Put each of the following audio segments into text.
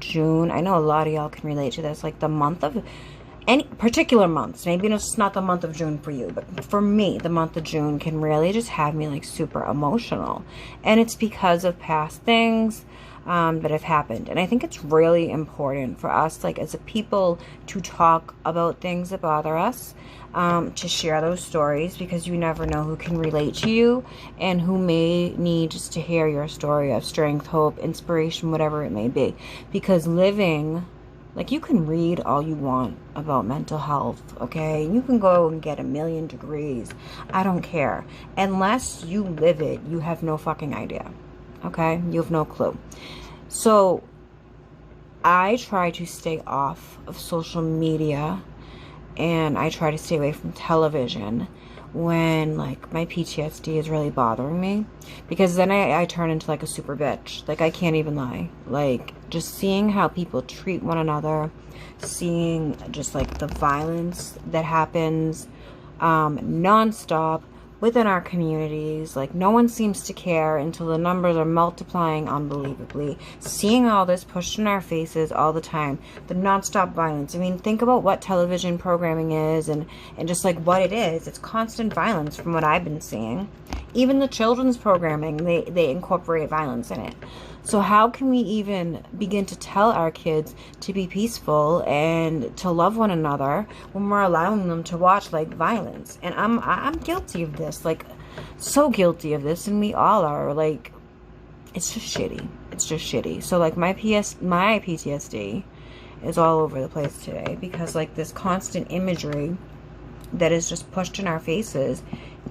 June, I know a lot of y'all can relate to this, like the month of, any particular months, maybe it's not the month of June for you, but for me, the month of June can really just have me like super emotional. And it's because of past things that have happened. And I think it's really important for us, like as a people, to talk about things that bother us, to share those stories, because you never know who can relate to you and who may need just to hear your story of strength, hope, inspiration, whatever it may be. Because living, like, you can read all you want about mental health, okay? You can go and get a million degrees. I don't care. Unless you live it, you have no fucking idea, okay? You have no clue. So I try to stay off of social media, and I try to stay away from television when like my PTSD is really bothering me, because then I turn into like a super bitch. Like, I can't even lie. Like, just seeing how people treat one another, seeing just like the violence that happens nonstop within our communities. Like, no one seems to care until the numbers are multiplying unbelievably. Seeing all this pushed in our faces all the time, the nonstop violence. I mean, think about what television programming is, and just like what it is. It's constant violence from what I've been seeing. Even the children's programming, they incorporate violence in it. So how can we even begin to tell our kids to be peaceful and to love one another when we're allowing them to watch like violence? And I'm guilty of this, like so guilty of this, and we all are. Like, it's just shitty. It's just shitty. So like my PTSD is all over the place today, because like this constant imagery that is just pushed in our faces,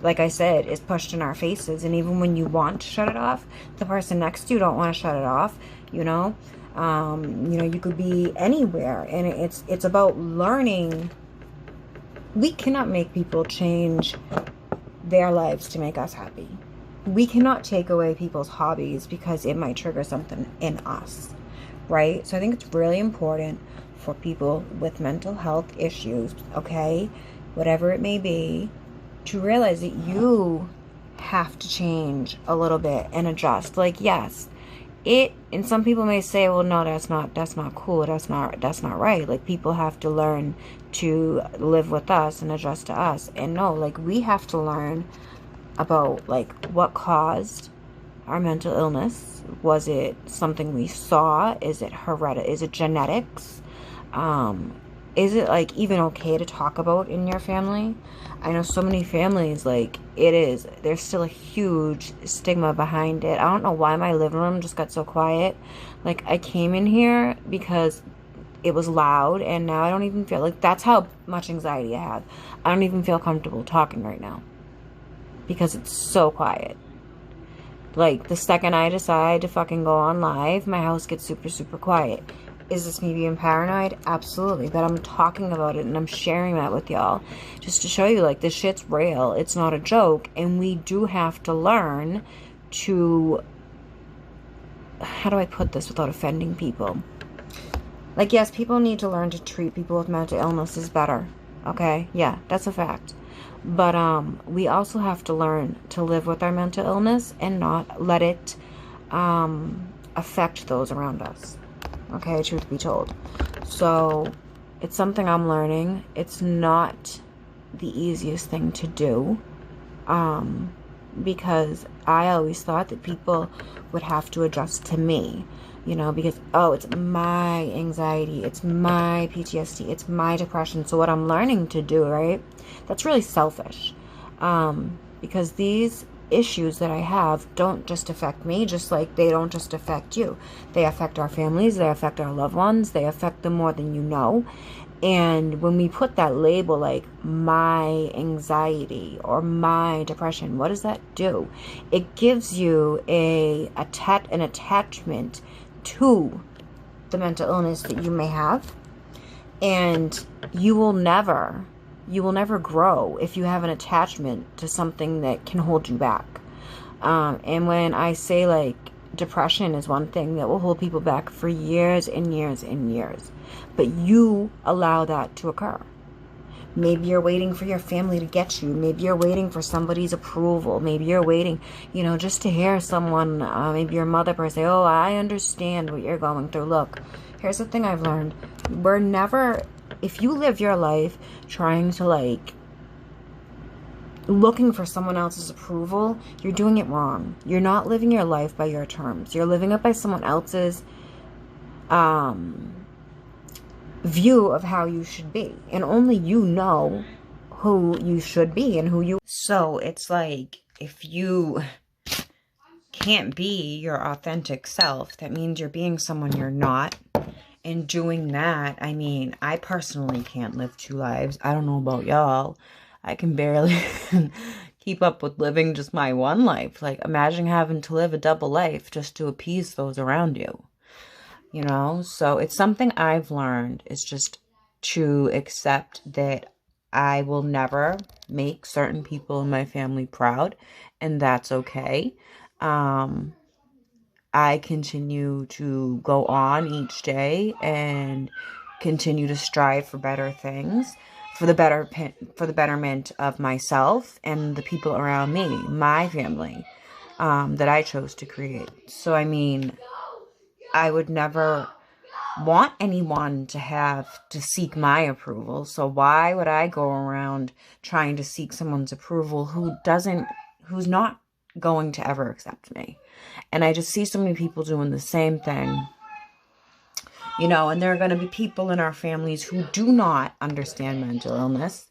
like I said, is pushed in our faces. And even when you want to shut it off, the person next to you don't want to shut it off, you know. You could be anywhere, and it's about learning. We cannot make people change their lives to make us happy. We cannot take away people's hobbies because it might trigger something in us, right? So I think it's really important for people with mental health issues, okay, whatever it may be, to realize that you have to change a little bit and adjust. Like, yes, and some people may say, well, no, that's not cool, that's not right. Like, people have to learn to live with us and adjust to us. And no, like, we have to learn about like what caused our mental illness. Was it something we saw? Is it hereditary? Is it genetics? Is it like even okay to talk about in your family? I know so many families, like, there's still a huge stigma behind it. I don't know why my living room just got so quiet. Like, I came in here because it was loud, and now I don't even feel like, that's how much anxiety I have. I don't even feel comfortable talking right now because it's so quiet. Like, the second I decide to fucking go on live, my house gets super, super quiet. Is this me being paranoid? Absolutely. But I'm talking about it and I'm sharing that with y'all just to show you, like, this shit's real. It's not a joke. And we do have to learn to, how do I put this without offending people? Like, yes, people need to learn to treat people with mental illnesses better. Okay? Yeah, that's a fact. But we also have to learn to live with our mental illness and not let it affect those around us. Okay, truth be told. So it's something I'm learning. It's not the easiest thing to do, because I always thought that people would have to adjust to me, you know, because, oh, it's my anxiety, it's my PTSD, it's my depression. So what I'm learning to do, right, that's really selfish, because these issues that I have don't just affect me, just like they don't just affect you. They affect our families, they affect our loved ones, they affect them more than you know. And when we put that label like my anxiety or my depression, what does that do? It gives you an attachment to the mental illness that you may have, and you will never grow if you have an attachment to something that can hold you back. And when I say, like, depression is one thing that will hold people back for years and years and years, but you allow that to occur Maybe you're waiting for your family to get you. Maybe you're waiting for somebody's approval. Maybe you're waiting, just to hear someone, maybe your mother per se, oh, I understand what you're going through. Look, here's the thing I've learned. We're never, if you live your life trying to looking for someone else's approval, you're doing it wrong. You're not living your life by your terms. You're living it by someone else's view of how you should be, and only you know who you should be and who you. So it's like, if you can't be your authentic self, that means you're being someone you're not. And doing that, I mean, I personally can't live two lives. I don't know about y'all. I can barely keep up with living just my one life. Like, imagine having to live a double life just to appease those around you. So it's something I've learned, is just to accept that I will never make certain people in my family proud, and that's okay. I continue to go on each day and continue to strive for better things, for the betterment of myself and the people around me, my family, that I chose to create. So, I mean, I would never want anyone to have to seek my approval. So why would I go around trying to seek someone's approval who's not going to ever accept me? And I just see so many people doing the same thing. And there are going to be people in our families who do not understand mental illness.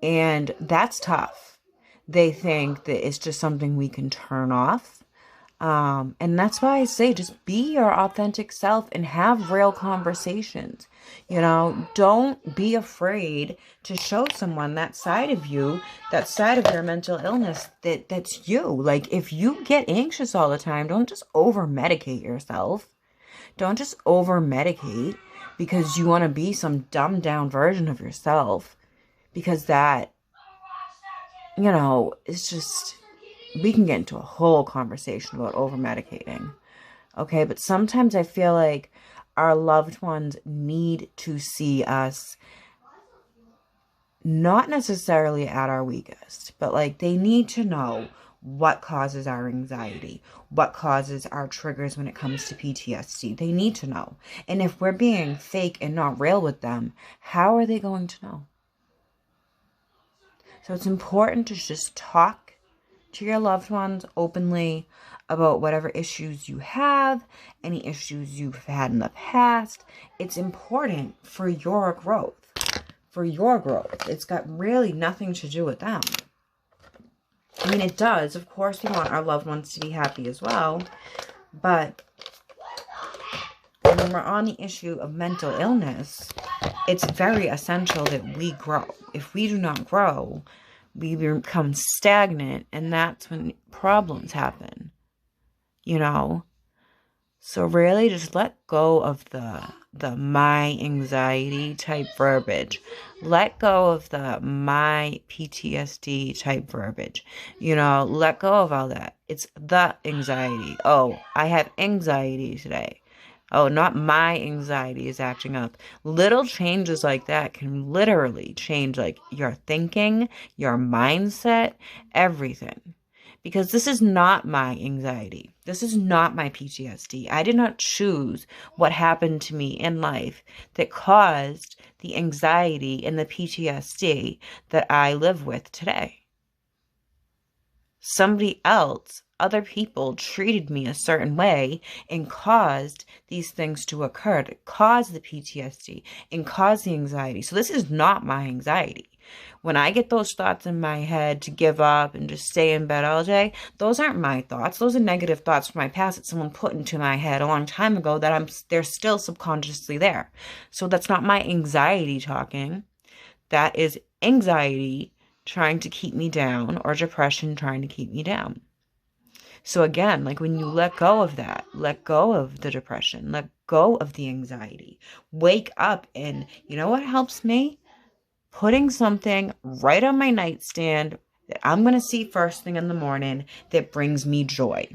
And that's tough. They think that it's just something we can turn off. And that's why I say, just be your authentic self and have real conversations. Don't be afraid to show someone that side of you, that side of your mental illness, that's you. Like, if you get anxious all the time, don't just over-medicate yourself. Don't just over-medicate because you want to be some dumbed-down version of yourself. Because that, it's just... we can get into a whole conversation about over-medicating. Okay, but sometimes I feel like our loved ones need to see us not necessarily at our weakest, but they need to know what causes our anxiety, what causes our triggers when it comes to PTSD. They need to know. And if we're being fake and not real with them, how are they going to know? So it's important to just talk to your loved ones openly about whatever issues you have, any issues you've had in the past. It's important for your growth. It's got really nothing to do with them. I mean, it does. Of course, we want our loved ones to be happy as well. But when we're on the issue of mental illness, it's very essential that we grow. If we do not grow, we become stagnant, and that's when problems happen, So really just let go of the my anxiety type verbiage. Let go of the my PTSD type verbiage. Let go of all that. It's the anxiety. Oh, I have anxiety today. Oh, not my anxiety is acting up. Little changes like that can literally change your thinking, your mindset, everything. Because this is not my anxiety. This is not my PTSD. I did not choose what happened to me in life that caused the anxiety and the PTSD that I live with today. Somebody else, other people treated me a certain way and caused these things to occur, to cause the PTSD and cause the anxiety. So this is not my anxiety. When I get those thoughts in my head to give up and just stay in bed all day, those aren't my thoughts. Those are negative thoughts from my past that someone put into my head a long time ago that they're still subconsciously there. So that's not my anxiety talking. That is anxiety trying to keep me down, or depression trying to keep me down. So again, when you let go of that, let go of the depression, let go of the anxiety, wake up, and you know what helps me? Putting something right on my nightstand that I'm going to see first thing in the morning that brings me joy.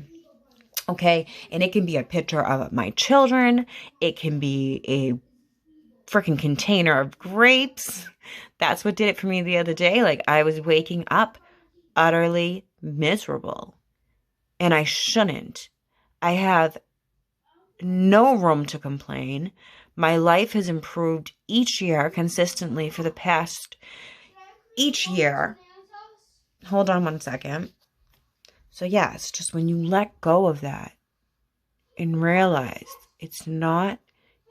Okay? And it can be a picture of my children. It can be a freaking container of grapes. That's what did it for me the other day. Like, I was waking up utterly miserable, and I shouldn't. I have no room to complain. My life has improved each year consistently for the past each year. Hold on one second. So yes, just when you let go of that and realize it's not,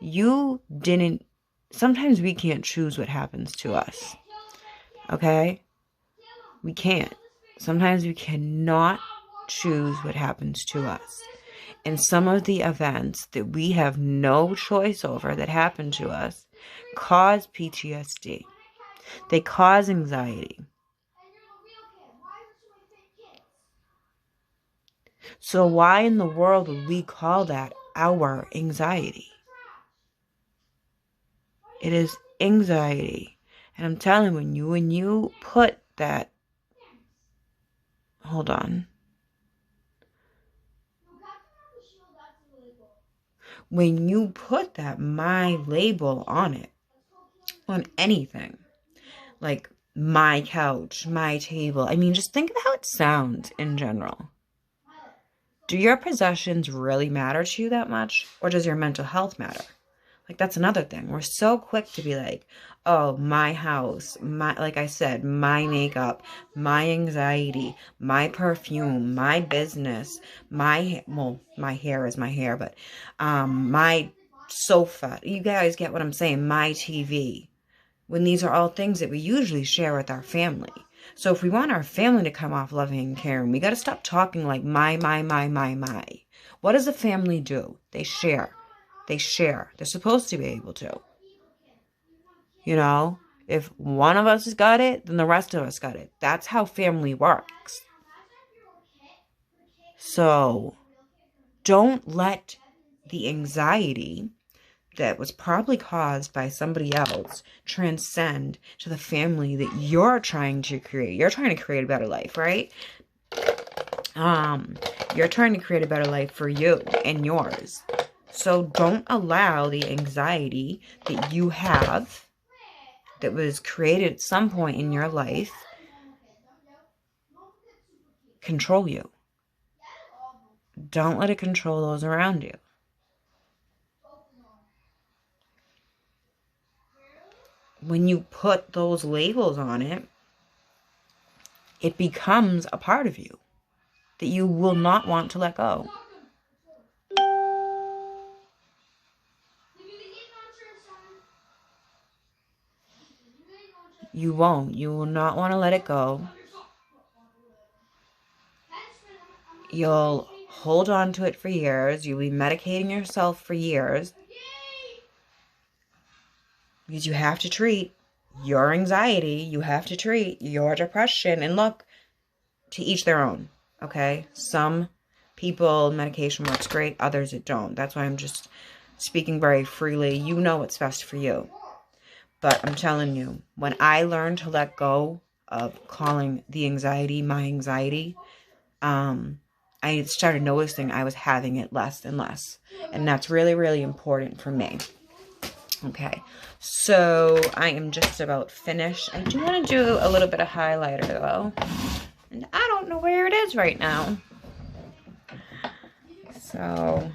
you didn't, sometimes we can't choose what happens to us. Okay? We can't. Sometimes we cannot choose what happens to us. And some of the events that we have no choice over that happen to us cause PTSD. They cause anxiety. So why in the world would we call that our anxiety? It is anxiety. And I'm telling you, when you put that, hold on. When you put that my label on it, on anything, like my couch, my table, I mean, just think of how it sounds in general. Do your possessions really matter to you that much? Or does your mental health matter? Like, that's another thing. We're so quick to be like, oh, my house, my, like I said, my makeup, my anxiety, my perfume, my business, my hair is my hair, but my sofa. You guys get what I'm saying? My TV. When these are all things that we usually share with our family. So if we want our family to come off loving and caring, we got to stop talking like my. What does a family do? They share. They share. They're supposed to be able to. You know, if one of us has got it, then the rest of us got it. That's how family works. So don't let the anxiety that was probably caused by somebody else transcend to the family that you're trying to create. You're trying to create a better life, right? You're trying to create a better life for you and yours. So don't allow the anxiety that you have that was created at some point in your life control you. Don't let it control those around you. When you put those labels on it, it becomes a part of you that you will not want to let go. You won't. You will not want to let it go. You'll hold on to it for years. You'll be medicating yourself for years. Because you have to treat your anxiety. You have to treat your depression. And look, to each their own. Okay? Some people, medication works great. Others, it don't. That's why I'm just speaking very freely. You know what's best for you. But I'm telling you, when I learned to let go of calling the anxiety my anxiety, I started noticing I was having it less and less. And that's really, really important for me. Okay, so I am just about finished. I do want to do a little bit of highlighter though. And I don't know where it is right now. So,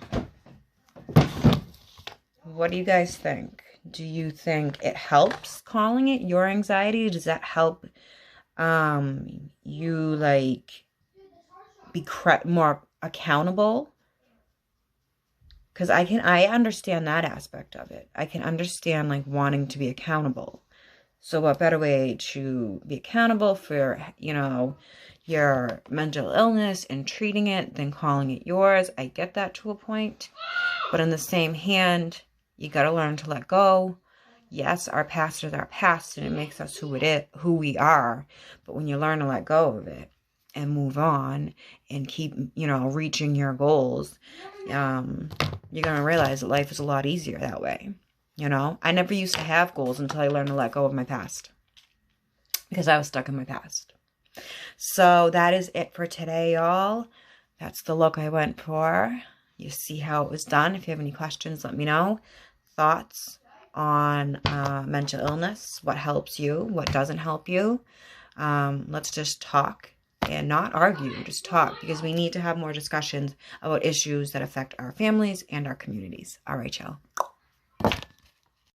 what do you guys think? Do you think it helps calling it your anxiety? Does that help you like be more accountable? Because I understand that aspect of it. I can understand like wanting to be accountable. So what better way to be accountable for, you know, your mental illness and treating it than calling it yours? I get that to a point. But in the same hand, you got to learn to let go. Yes, our past is our past and it makes us who we are. But when you learn to let go of it and move on and keep, you know, reaching your goals, you're going to realize that life is a lot easier that way. You know, I never used to have goals until I learned to let go of my past because I was stuck in my past. So that is it for today, y'all. That's the look I went for. You see how it was done. If you have any questions, let me know. Thoughts, on mental illness, what helps you, what doesn't help you. Let's just talk and not argue, just talk, because we need to have more discussions about issues that affect our families and our communities. All right, y'all.